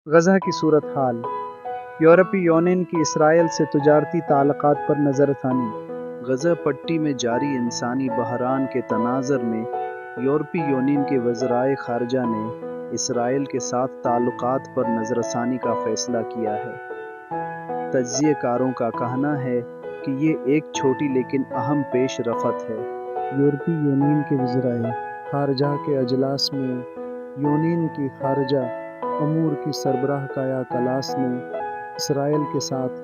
غزہ کی صورتحال۔ یورپی یونین کی اسرائیل سے تجارتی تعلقات پر نظر ثانی۔ غزہ پٹی میں جاری انسانی بحران کے تناظر میں یورپی یونین کے وزرائے خارجہ نے اسرائیل کے ساتھ تعلقات پر نظر ثانی کا فیصلہ کیا ہے۔ تجزیہ کاروں کا کہنا ہے کہ یہ ایک چھوٹی لیکن اہم پیش رفت ہے۔ یورپی یونین کے وزرائے خارجہ کے اجلاس میں یونین کی خارجہ امور کی سربراہ کایا کلاس نے اسرائیل کے ساتھ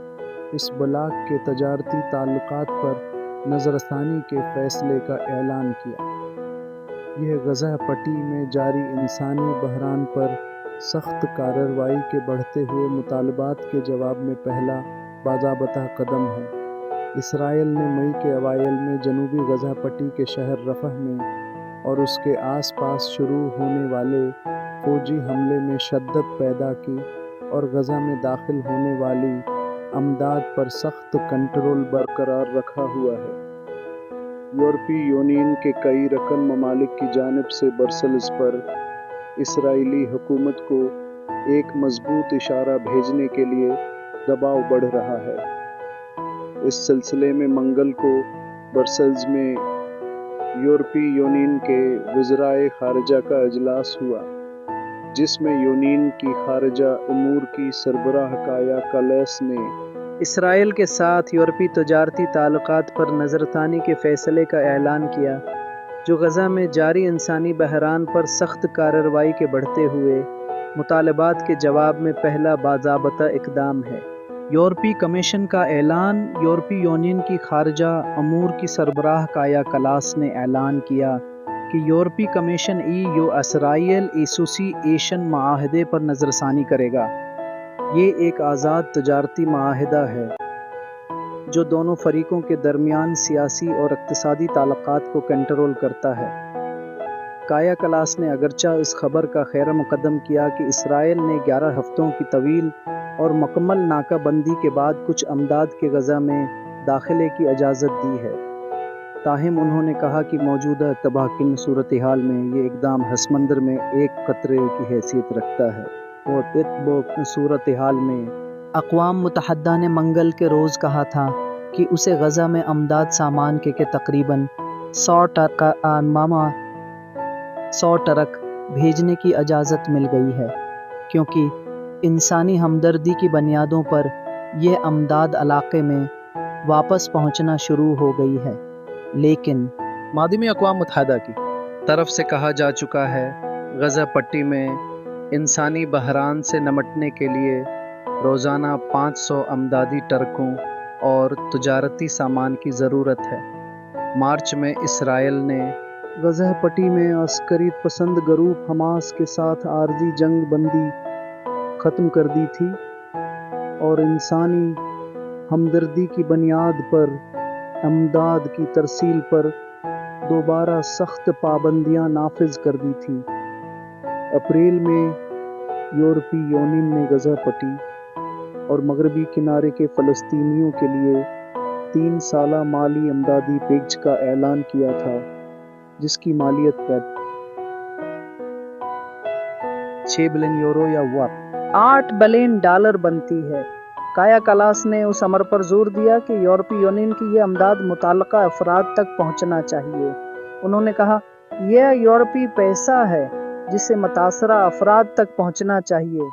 اس بلاک کے تجارتی تعلقات پر نظر ثانی کے فیصلے کا اعلان کیا۔ یہ غزہ پٹی میں جاری انسانی بحران پر سخت کارروائی کے بڑھتے ہوئے مطالبات کے جواب میں پہلا باضابطہ قدم ہے۔ اسرائیل نے مئی کے اوائل میں جنوبی غزہ پٹی کے شہر رفح میں اور اس کے آس پاس شروع ہونے والے فوجی حملے میں شدت پیدا کی اور غزہ میں داخل ہونے والی امداد پر سخت کنٹرول برقرار رکھا ہوا ہے۔ یورپی یونین کے کئی رکن ممالک کی جانب سے برسلز پر اسرائیلی حکومت کو ایک مضبوط اشارہ بھیجنے کے لیے دباؤ بڑھ رہا ہے۔ اس سلسلے میں منگل کو برسلز میں یورپی یونین کے وزرائے خارجہ کا اجلاس ہوا، جس میں یونین کی خارجہ امور کی سربراہ کایا کلاس نے اسرائیل کے ساتھ یورپی تجارتی تعلقات پر نظر ثانی کے فیصلے کا اعلان کیا، جو غزہ میں جاری انسانی بحران پر سخت کارروائی کے بڑھتے ہوئے مطالبات کے جواب میں پہلا باضابطہ اقدام ہے۔ یورپی کمیشن کا اعلان۔ یورپی یونین کی خارجہ امور کی سربراہ کایا کلاس نے اعلان کیا کہ یورپی کمیشن EU اسرائیل ایسوسی ایشن معاہدے پر نظر ثانی کرے گا۔ یہ ایک آزاد تجارتی معاہدہ ہے جو دونوں فریقوں کے درمیان سیاسی اور اقتصادی تعلقات کو کنٹرول کرتا ہے۔ کایا کلاس نے اگرچہ اس خبر کا خیر مقدم کیا کہ اسرائیل نے 11 ہفتوں کی طویل اور مکمل ناکہ بندی کے بعد کچھ امداد کے غزہ میں داخلے کی اجازت دی ہے، تاہم انہوں نے کہا کہ موجودہ تباہ کن صورتحال میں یہ اقدام ہس مندر میں ایک قطرے کی حیثیت رکھتا ہے۔ صورتحال میں اقوام متحدہ نے منگل کے روز کہا تھا کہ اسے غزہ میں امداد سامان کے تقریباً 100 ٹرک بھیجنے کی اجازت مل گئی ہے، کیونکہ انسانی ہمدردی کی بنیادوں پر یہ امداد علاقے میں واپس پہنچنا شروع ہو گئی ہے، لیکن ماضی میں اقوام متحدہ کی طرف سے کہا جا چکا ہے غزہ پٹی میں انسانی بحران سے نمٹنے کے لیے روزانہ 500 امدادی ٹرکوں اور تجارتی سامان کی ضرورت ہے۔ مارچ میں اسرائیل نے غزہ پٹی میں عسکری پسند گروپ حماس کے ساتھ عارضی جنگ بندی ختم کر دی تھی اور انسانی ہمدردی کی بنیاد پر امداد کی ترسیل پر دوبارہ سخت پابندیاں نافذ کر دی تھیں۔ اپریل میں یورپی یونین نے غزہ پٹی اور مغربی کنارے کے فلسطینیوں کے لیے 3 سالہ مالی امدادی پیکج کا اعلان کیا تھا، جس کی مالیت $6 بلین یا $8 بلین بنتی ہے۔ کایا کلاس نے اس امر پر زور دیا کہ یورپی یونین کی یہ امداد متعلقہ افراد تک پہنچنا چاہیے۔ انہوں نے کہا، یہ یورپی پیسہ ہے جسے متاثرہ افراد تک پہنچنا چاہیے۔